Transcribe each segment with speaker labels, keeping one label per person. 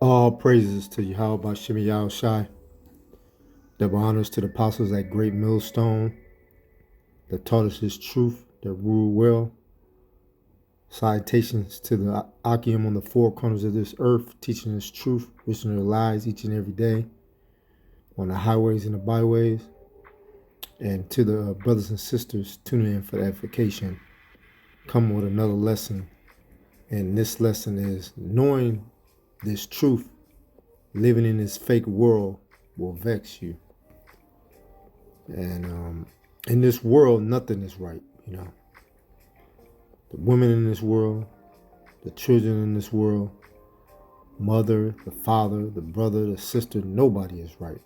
Speaker 1: All praises to Yahweh Bashim Yahweh Shai. Double honors to the apostles at Great Millstone that taught us his truth, that ruled well. Salutations to the Akim on the four corners of this earth, teaching his truth, wishing their lives each and every day on the highways and the byways. And to the brothers and sisters tuning in for the edification, come with another lesson. And this lesson is knowing this truth, living in this fake world will vex you. And in this world, nothing is right, The women in this world, the children in this world, mother, the father, the brother, the sister, nobody is right.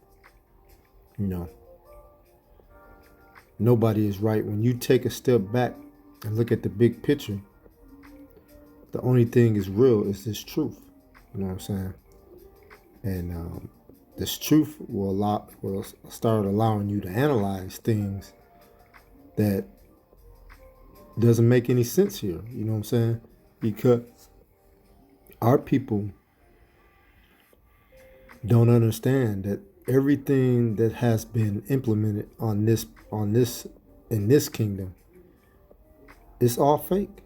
Speaker 1: Nobody is right. When you take a step back and look at the big picture, the only thing is real is this truth. You know what I'm saying? And this truth will start allowing you to analyze things that doesn't make any sense here. You know what I'm saying? Because our people don't understand that everything that has been implemented in this kingdom, it's all fake.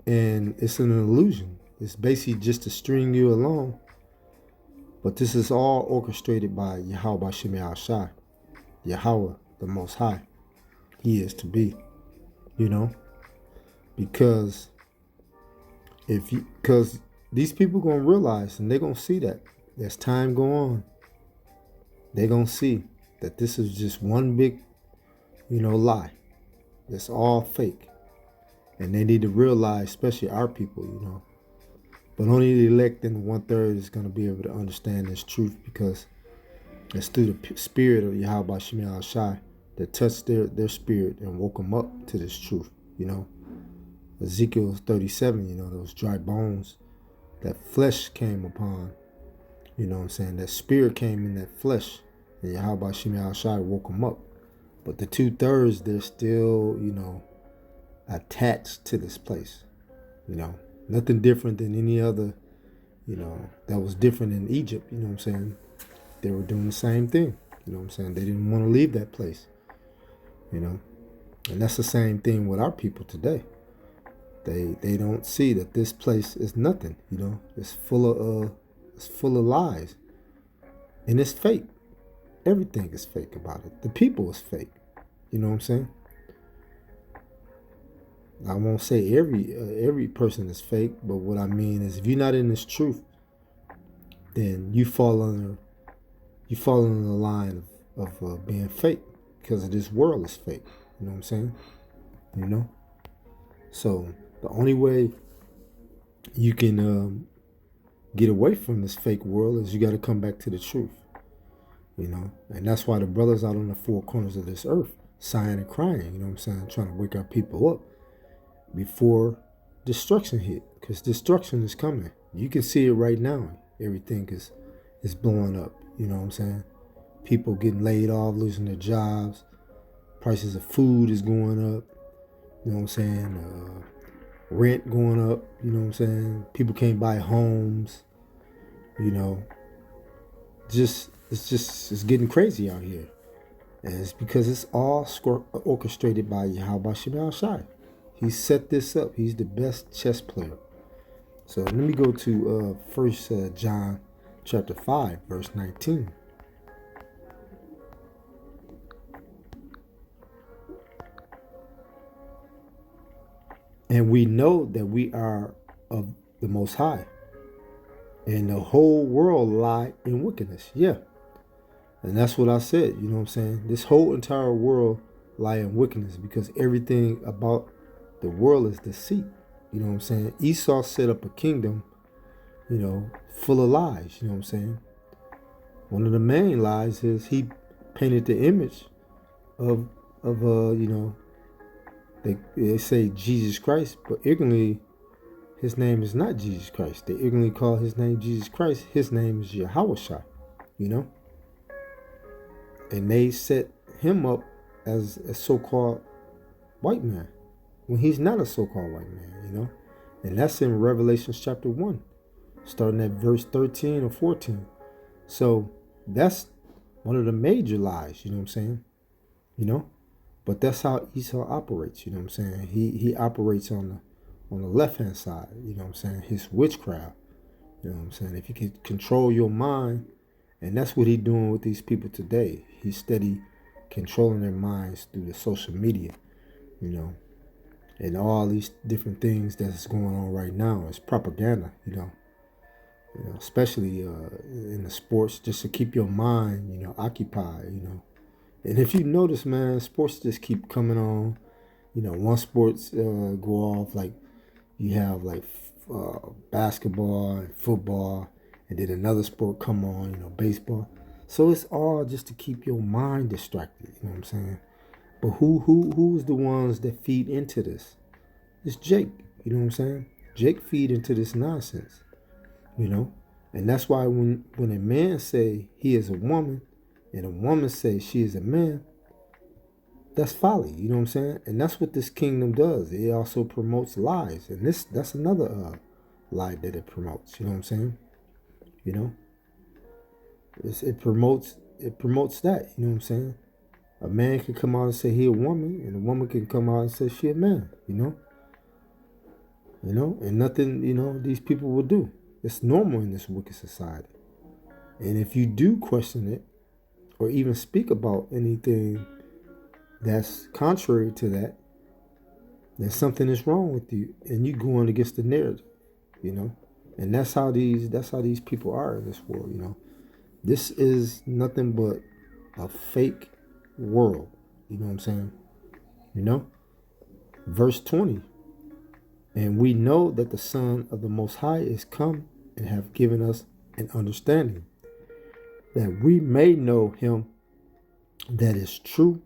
Speaker 1: And it's an illusion. It's basically just to string you along. But this is all orchestrated by Yahweh Bashim Yahweh Shai, Yahweh, the Most High. He is to be, because these people gonna realize, and they're gonna see that as time go on, they're gonna see that this is just one big, lie. It's all fake. And they need to realize, especially our people, but only the elect and 1/3 is going to be able to understand this truth, because it's through the spirit of Yahweh Shemi Shai that touched their spirit and woke them up to this truth. Ezekiel 37, those dry bones, that flesh came upon, that spirit came in that flesh, and Yahweh Shemi Shai woke them up. But the 2/3, they're still, attached to this place. Nothing different than any other, that was different in Egypt. They were doing the same thing. They didn't want to leave that place. And that's the same thing with our people today. They don't see that this place is nothing. It's full of lies, and it's fake. Everything is fake about it. The people is fake. You know what I'm saying? I won't say every person is fake, but what I mean is, if you're not in this truth, then you fall under the line of being fake, because of this world is fake. You know what I'm saying? So the only way you can get away from this fake world is you got to come back to the truth. And that's why the brothers out on the four corners of this earth sighing and crying. You know what I'm saying? Trying to wake our people up before destruction hit, because destruction is coming. You can see it right now. Everything is blowing up. You know what I'm saying? People getting laid off, losing their jobs. Prices of food is going up. You know what I'm saying? Rent going up. You know what I'm saying? People can't buy homes. It's getting crazy out here, and it's because it's all orchestrated by Yahweh Shemi Shai. He set this up. He's the best chess player. So let me go to 1 John chapter 5, verse 19. And we know that we are of the Most High, and the whole world lie in wickedness. Yeah. And that's what I said. You know what I'm saying? This whole entire world lie in wickedness, because everything about the world is deceit. You know what I'm saying? Esau set up a kingdom, full of lies. You know what I'm saying? One of the main lies is he painted the image of they say Jesus Christ, but ignorantly his name is not Jesus Christ. They ignorantly call his name Jesus Christ. His name is Yahweh Shai. And they set him up as a so-called white man, when he's not a so-called white man. And that's in Revelation chapter 1, starting at verse 13 or 14. So that's one of the major lies, you know what I'm saying? You know? But that's how Esau operates, you know what I'm saying? He operates on the left-hand side, you know what I'm saying? His witchcraft, you know what I'm saying? If you can control your mind, and that's what he's doing with these people today. He's steady controlling their minds through the social media, you know, and all these different things that's going on right now. It's propaganda, you know, especially in the sports, just to keep your mind, you know, occupied, you know. And if you notice, man, sports just keep coming on. You know, one sports go off, like you have like basketball and football, and then another sport come on, you know, baseball. So it's all just to keep your mind distracted, you know what I'm saying? But who's the ones that feed into this? It's Jake, you know what I'm saying? Jake feed into this nonsense, you know? And that's why when a man say he is a woman and a woman say she is a man, that's folly, you know what I'm saying? And that's what this kingdom does. It also promotes lies. And that's another lie that it promotes, you know what I'm saying? You know? It promotes that, you know what I'm saying? A man can come out and say he a woman, and a woman can come out and say she a man, you know? And nothing, you know, these people will do. It's normal in this wicked society. And if you do question it, or even speak about anything that's contrary to that, then something is wrong with you, and you going against the narrative, you know? And that's how these people are in this world, you know? This is nothing but a fake world, you know what I'm saying? You know? Verse 20. And we know that the Son of the Most High is come and have given us an understanding, that we may know him that is true,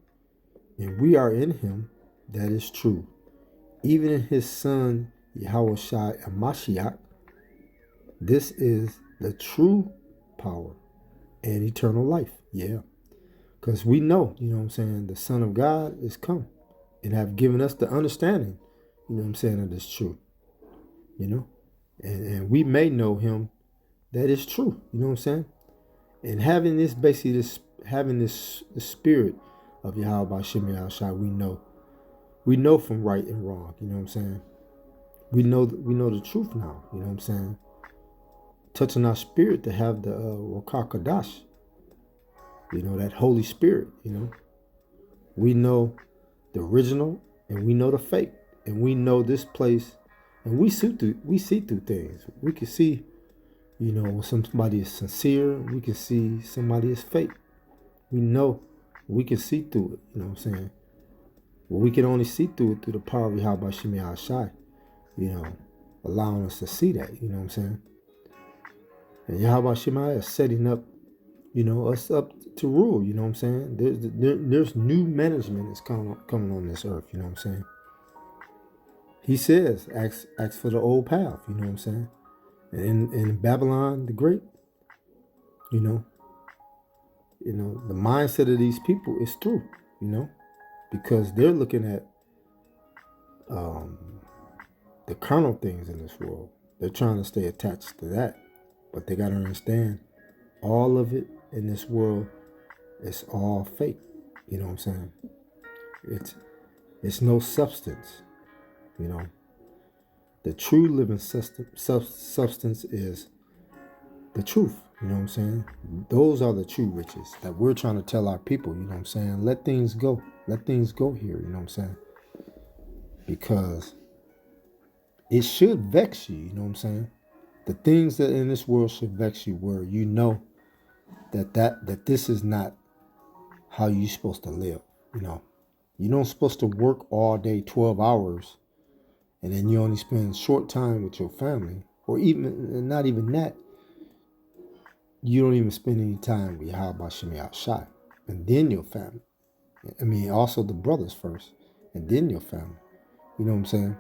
Speaker 1: and we are in him that is true, even in his Son Yahushua HaMashiach. This is the true power and eternal life. Yeah. Because we know, you know what I'm saying, the Son of God is come and have given us the understanding, you know what I'm saying, of this truth, you know. And we may know him that is true, you know what I'm saying. And having this, basically the spirit of Yahweh Shem Yahushua, we know from right and wrong, you know what I'm saying. We know the truth now, you know what I'm saying. Touching our spirit to have the Ruach HaKodesh, you know, that Holy Spirit, you know. We know the original and we know the fake, and we know this place, and we see through things. We can see, you know, when somebody is sincere. We can see somebody is fake. We know we can see through it, you know what I'm saying. Well, we can only see through it through the power of Yahweh Shem Yahushua, you know, allowing us to see that, you know what I'm saying. And Yahweh Shema is setting up, you know, us up to rule, you know what I'm saying. There's new management that's coming on this earth, you know what I'm saying. He says, ask for the old path, you know what I'm saying. And in Babylon the Great, you know, the mindset of these people is true, you know, because they're looking at the carnal things in this world. They're trying to stay attached to that. But they got to understand, all of it in this world is all fake. You know what I'm saying? It's no substance. You know, the true living substance is the truth. You know what I'm saying? Those are the true riches that we're trying to tell our people. You know what I'm saying? Let things go. Let things go here. You know what I'm saying? Because it should vex you. You know what I'm saying? The things that in this world should vex you, where you know that this is not how you're supposed to live. You know, you're not supposed to work all day, 12 hours, and then you only spend short time with your family, or even not even that. You don't even spend any time with Yahweh Shem Yahushua, and then your family. I mean, also the brothers first, and then your family. You know what I'm saying?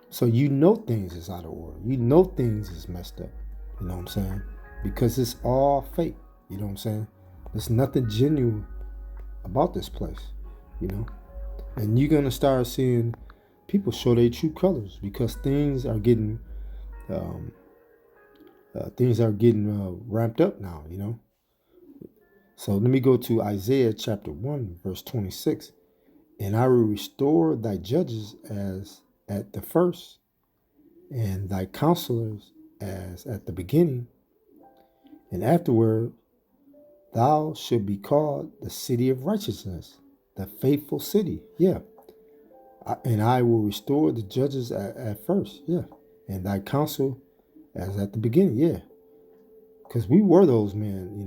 Speaker 1: So you know things is out of order. You know things is messed up. You know what I'm saying? Because it's all fake. You know what I'm saying? There's nothing genuine about this place. You know? And you're going to start seeing people show their true colors because um, things are getting ramped up now. So let me go to Isaiah chapter 1, verse 26. And I will restore thy judges as at the first, and thy counselors as at the beginning. And afterward, thou shalt be called the city of righteousness, the faithful city. Yeah. And I will restore the judges at first. Yeah. And thy counsel as at the beginning. Yeah. Because we were those men,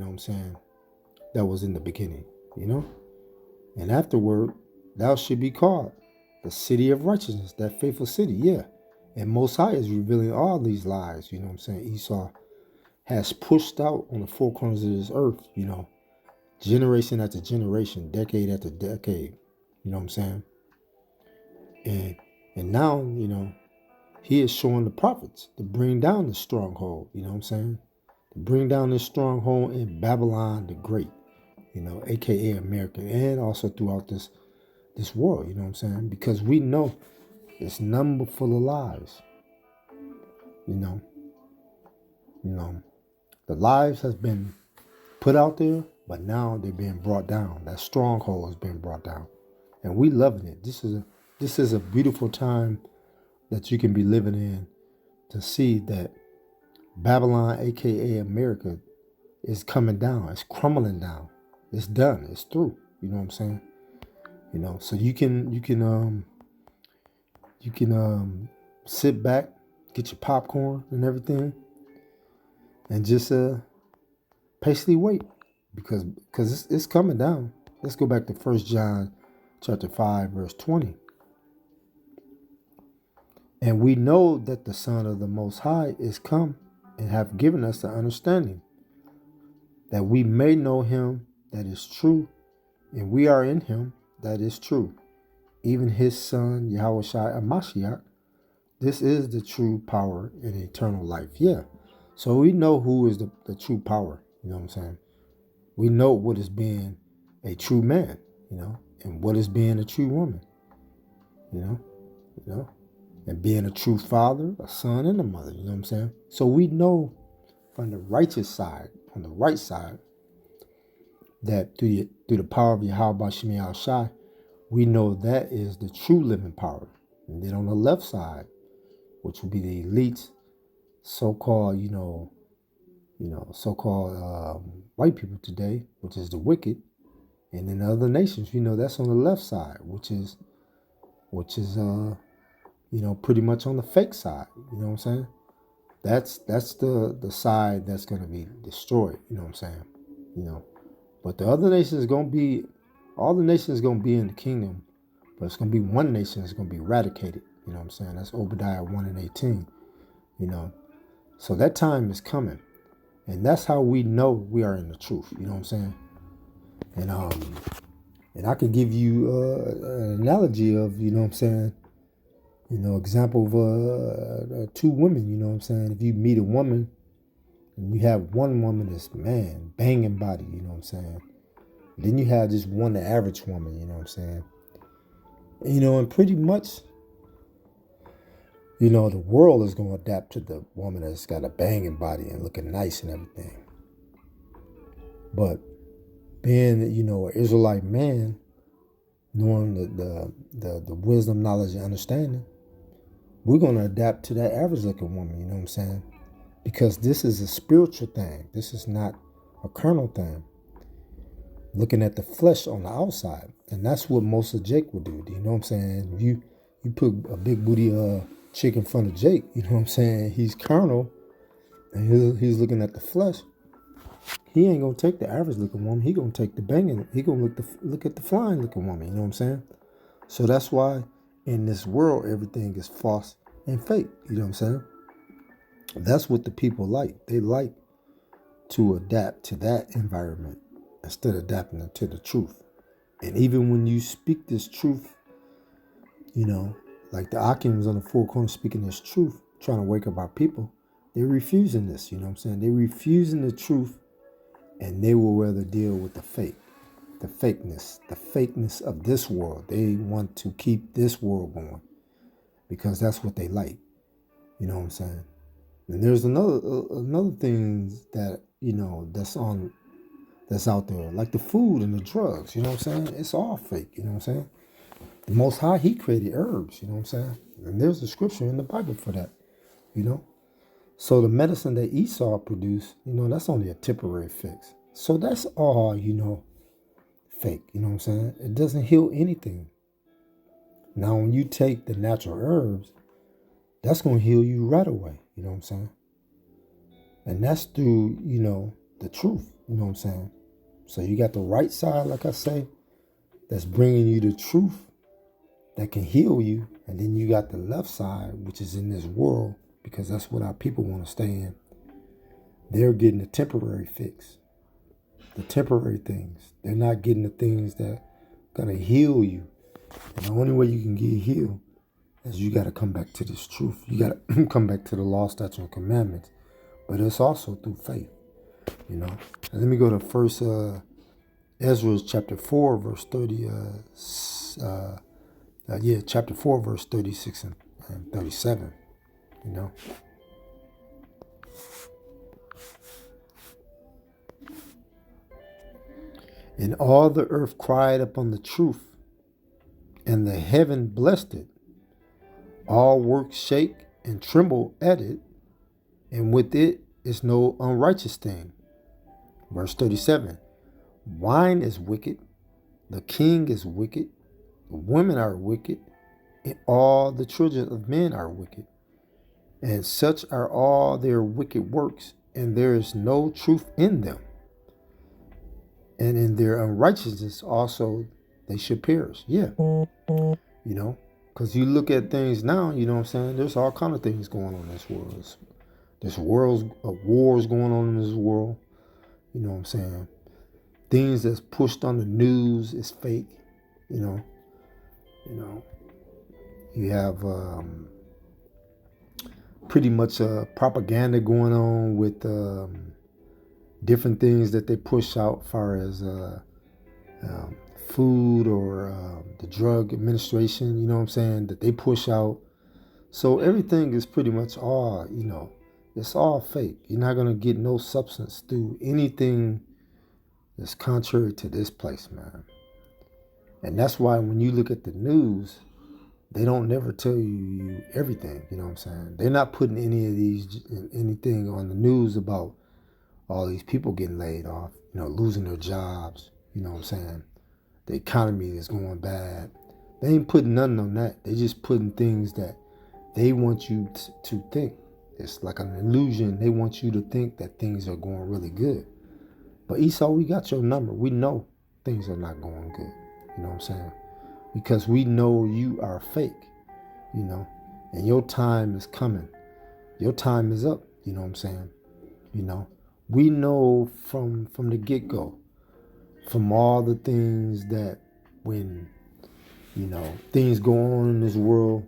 Speaker 1: that was in the beginning. And afterward, thou shalt be called the city of righteousness, that faithful city. Yeah. And Most High is revealing all these lies. Esau has pushed out on the four corners of this earth, generation after generation, decade after decade. And now, he is showing the prophets to bring down the stronghold, to bring down this stronghold in Babylon the Great, aka America, and also throughout this world, because we know it's number full of lies. The lies has been put out there, but now they're being brought down. That stronghold is being brought down, and we loving it. This is a beautiful time that you can be living in, to see that Babylon, aka America, is coming down. It's crumbling down. It's done. It's through. You know what I'm saying? So you can sit back, get your popcorn and everything, and just patiently wait, because it's coming down. Let's go back to 1 John chapter 5, verse 20. And we know that the Son of the Most High is come and have given us the understanding, that we may know him that is true, and we are in him that is true, even his Son, Yahushua HaMashiach. This is the true power and eternal life. Yeah. So we know who is the true power. You know what I'm saying? We know what is being a true man, and what is being a true woman, and being a true father, a son, and a mother. You know what I'm saying? So we know from the righteous side, on the right side, that through the power of Yahweh Shemi Al Shai, we know that is the true living power. And then on the left side, which will be the elites, so-called, white people today, which is the wicked, and in other nations, that's on the left side, which is pretty much on the fake side. You know what I'm saying? That's the side that's going to be destroyed. You know what I'm saying? But the other nations is going to be, all the nations is going to be in the kingdom, but it's going to be one nation that's going to be eradicated. You know what I'm saying? That's Obadiah 1 and 18. So that time is coming. And that's how we know we are in the truth. You know what I'm saying? And I could give you an analogy of, example of two women. You know what I'm saying? If you meet a woman and you have one woman that's, man, banging body, you know what I'm saying? Then you have just one, the average woman, you know what I'm saying? And pretty much, the world is going to adapt to the woman that's got a banging body and looking nice and everything. But being, an Israelite man, knowing the wisdom, knowledge, and understanding, we're going to adapt to that average looking woman, you know what I'm saying? Because this is a spiritual thing. This is not a carnal thing. Looking at the flesh on the outside. And that's what most of Jake would do. You know what I'm saying? If you put a big booty chick in front of Jake, you know what I'm saying? He's carnal and he's looking at the flesh. He ain't gonna take the average looking woman. He gonna take the banging. He gonna look at the flying looking woman. You know what I'm saying? So that's why in this world everything is false and fake. You know what I'm saying? That's what the people like. They like to adapt to that environment instead of adapting to the truth. And even when you speak this truth, like the Akims on the four corners speaking this truth, trying to wake up our people, they're refusing this. You know what I'm saying? They're refusing the truth, and they will rather deal with the fakeness of this world. They want to keep this world going. because that's what they like. You know what I'm saying? And there's another thing that, that's out there, like the food and the drugs. You know what I'm saying? It's all fake. You know what I'm saying? The Most High, He created herbs. You know what I'm saying? And there's a scripture in the Bible for that. You know? So the medicine that Esau produced, that's only a temporary fix. So that's all, fake. You know what I'm saying? It doesn't heal anything. Now, when you take the natural herbs, that's going to heal you right away. You know what I'm saying? And that's through, the truth. You know what I'm saying? So you got the right side, like I say, that's bringing you the truth that can heal you. And then you got the left side, which is in this world, because that's what our people want to stay in. They're getting a temporary fix, the temporary things. They're not getting the things that going to heal you. And the only way you can get healed is you got to come back to this truth. You got to come back to the law, statutes, and commandments. But it's also through faith, And let me go to First Ezra chapter 4, verse 30. Chapter 4, verse 36 and 37. And all the earth cried upon the truth, and the heaven blessed it. All works shake and tremble at it, and with it is no unrighteous thing. Verse 37. Wine is wicked, the king is wicked, the women are wicked, and all the children of men are wicked. And such are all their wicked works, and there is no truth in them. And in their unrighteousness also they should perish. Yeah. Because you look at things now, you know what I'm saying? There's all kind of things going on in this world. There's wars going on in this world. You know what I'm saying? Things that's pushed on the news is fake. You have pretty much propaganda going on with different things that they push out as far as food or the drug administration, you know what I'm saying, that they push out. So everything is pretty much all, it's all fake. You're not going to get no substance through anything that's contrary to this place, man. And that's why when you look at the news, they don't never tell you everything, you know what I'm saying? They're not putting anything on the news about all these people getting laid off, losing their jobs, you know what I'm saying? The economy is going bad. They ain't putting nothing on that. They just putting things that they want you to think. It's like an illusion. They want you to think that things are going really good. But Esau, we got your number. We know things are not going good. You know what I'm saying? Because we know you are fake, and your time is coming. Your time is up, you know what I'm saying? We know from the get-go, from all the things that when, things go on in this world,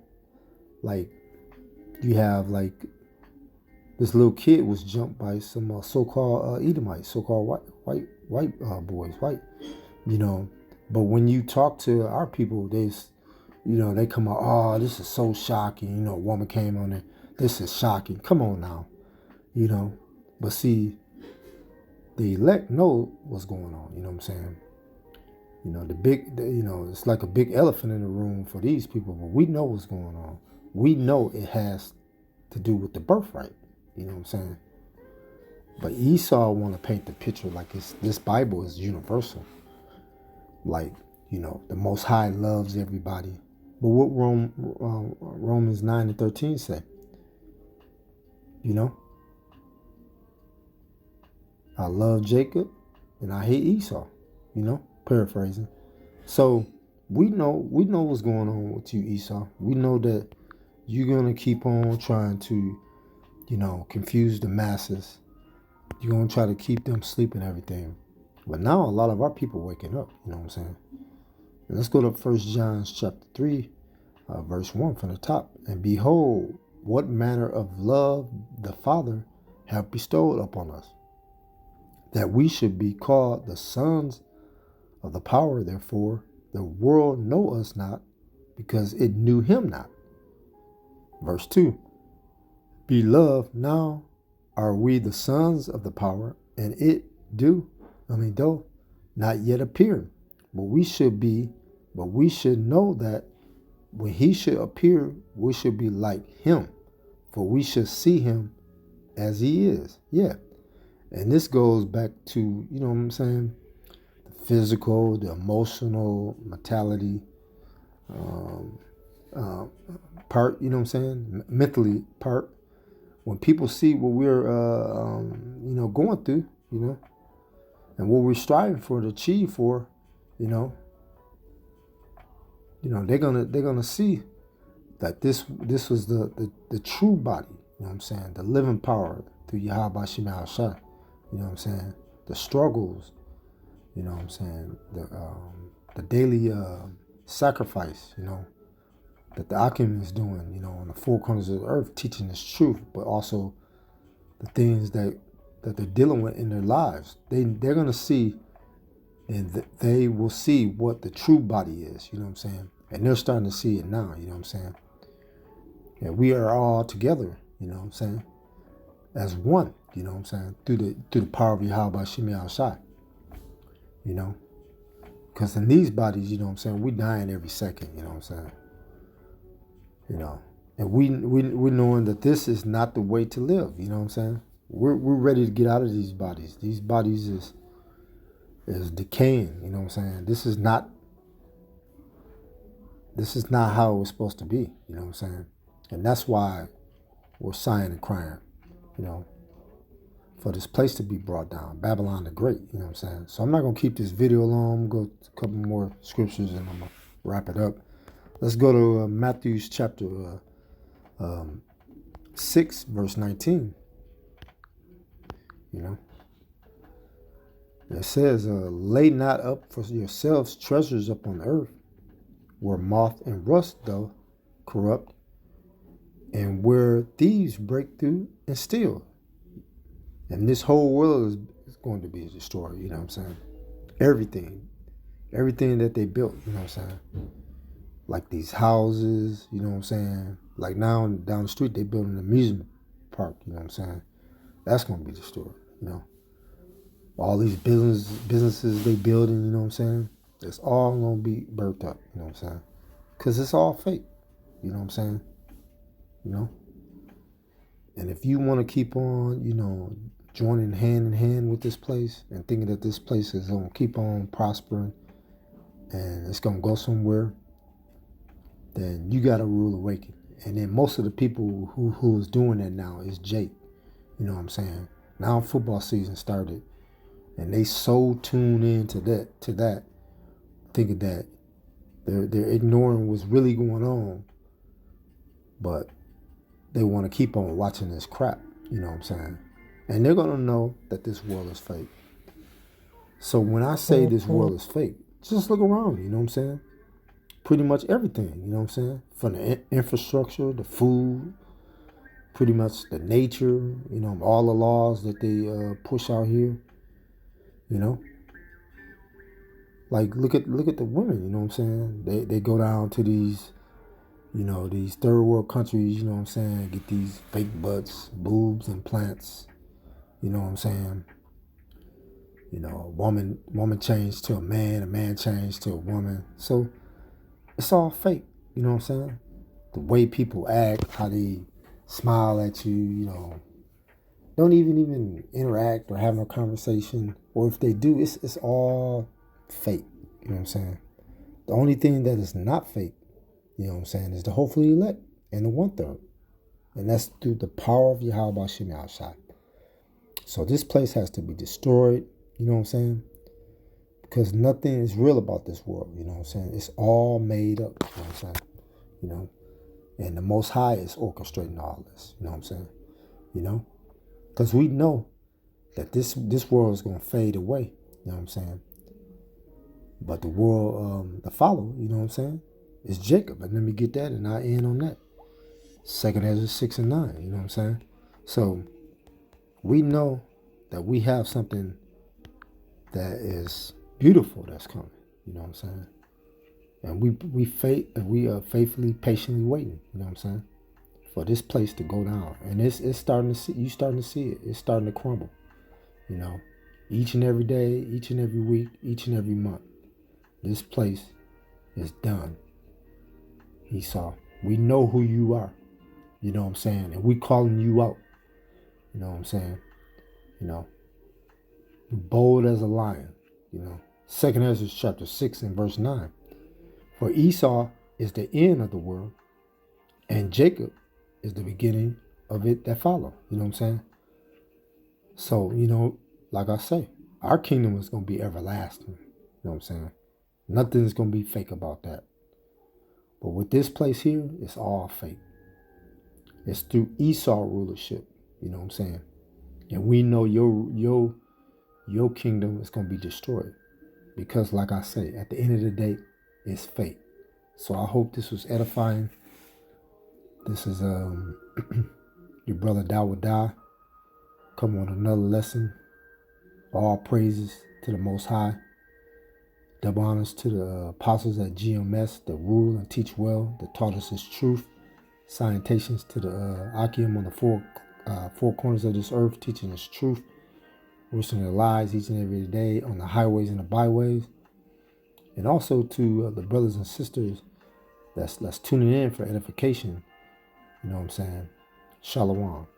Speaker 1: like you have like this little kid was jumped by some so-called Edomites, so-called white boys, But when you talk to our people, they come out, oh, this is so shocking. A woman came on there. This is shocking. Come on now, But see, the elect know what's going on. You know what I'm saying? It's like a big elephant in the room for these people, but we know what's going on. We know it has to do with the birthright. You know what I'm saying? But Esau want to paint the picture like this Bible is universal. Like, the Most High loves everybody. But what Romans 9 and 13 say? I love Jacob and I hate Esau, paraphrasing. So we know what's going on with you, Esau. We know that you're going to keep on trying to, confuse the masses. You're going to try to keep them sleeping and everything. But now a lot of our people waking up, you know what I'm saying? And let's go to 1 John chapter 3, verse 1 from the top. And behold, what manner of love the Father hath bestowed upon us, that we should be called the sons of the power. Therefore, the world know us not, because it knew him not. Verse 2. Beloved, now are we the sons of the power, and it though not yet appear. But we should know that when he should appear, we should be like him, for we should see him as he is. Yeah. And this goes back to, you know what I'm saying, the physical, the emotional mortality part, you know what I'm saying, mentally part. When people see what we're, going through, and what we're striving for to achieve for, they're gonna see that this was the true body. You know what I'm saying? The living power through Yahweh Shema Shah. You know what I'm saying? The struggles. You know what I'm saying? The daily sacrifice. That the Akim is doing. On the four corners of the earth, teaching this truth, but also the things that they're dealing with in their lives. They're gonna see, and they will see what the true body is. You know what I'm saying? And they're starting to see it now. You know what I'm saying? And we are all together. You know what I'm saying? As one. You know what I'm saying? Through the power of Yahweh Shemi Al-Shai. Because in these bodies, you know what I'm saying, we dying every second. You know what I'm saying? And we knowing that this is not the way to live. You know what I'm saying? We're ready to get out of these bodies. These bodies is decaying. You know what I'm saying? This is not how it was supposed to be. You know what I'm saying? And that's why we're sighing and crying, for this place to be brought down. Babylon the Great, you know what I'm saying? So I'm not going to keep this video long. I'm going to go to a couple more scriptures and I'm going to wrap it up. Let's go to Matthew chapter 6, verse 19. It says, lay not up for yourselves treasures upon earth, where moth and rust doth corrupt, and where thieves break through and steal. And this whole world is going to be destroyed, you know what I'm saying? Everything that they built, you know what I'm saying? Like these houses, you know what I'm saying? Like now down the street, they build an amusement park, you know what I'm saying? That's going to be destroyed, All these businesses they building, you know what I'm saying? It's all going to be burnt up, you know what I'm saying? Because it's all fake, you know what I'm saying? And if you want to keep on, joining hand in hand with this place and thinking that this place is going to keep on prospering and it's going to go somewhere, then you got to rule awaken. And then most of the people who is doing that now is Jake. You know what I'm saying? Now football season started and they so tuned in to that, thinking that they're ignoring what's really going on, but they want to keep on watching this crap, you know what I'm saying? And they're going to know that this world is fake. So when I say this world is fake, just look around, you know what I'm saying? Pretty much everything, you know what I'm saying? From the infrastructure, the food, pretty much the nature, all the laws that they push out here, Like look at the women, you know what I'm saying? They go down to these these third world countries, you know what I'm saying, get these fake butts, boobs, implants, you know what I'm saying? A woman changed to a man changed to a woman. So it's all fake, you know what I'm saying? The way people act, how they smile at you, don't even interact or have no conversation. Or if they do, it's all fake, you know what I'm saying? The only thing that is not fake, you know what I'm saying, is the hopefully elect and the 1/3. And that's through the power of Yahweh Shem Shai. So this place has to be destroyed, you know what I'm saying? Because nothing is real about this world, you know what I'm saying? It's all made up, you know what I'm saying? And the Most High is orchestrating all this, you know what I'm saying? Because we know that this world is going to fade away, you know what I'm saying? But the world, the follower, you know what I'm saying, is Jacob. And let me get that and I end on that. 2nd Ezra 6 and 9, you know what I'm saying? So we know that we have something that is beautiful that's coming, you know what I'm saying? And we are faithfully, patiently waiting, you know what I'm saying, for this place to go down. And it's starting to see, you starting to see it. It's starting to crumble, you know. Each and every day, each and every week, each and every month. This place is done. Esau, we know who you are. You know what I'm saying? And we calling you out. You know what I'm saying? You know, bold as a lion. You know, 2nd Ezra chapter 6 and verse 9. For Esau is the end of the world, and Jacob is the beginning of it that follow. You know what I'm saying? So, you know, like I say, our kingdom is going to be everlasting. You know what I'm saying? Nothing's going to be fake about that. But with this place here, it's all fake. It's through Esau rulership. You know what I'm saying? And we know your kingdom is going to be destroyed. Because like I say, at the end of the day, it's fake. So I hope this was edifying. This is your brother Dawada. Come on another lesson. All praises to the Most High. Double honors to the apostles at GMS that rule and teach well, that taught us His truth. Salutations to the Akim on the four corners of this earth, teaching His truth, risking their lives each and every day on the highways and the byways. And also to the brothers and sisters that's tuning in for edification. You know what I'm saying? Shalom.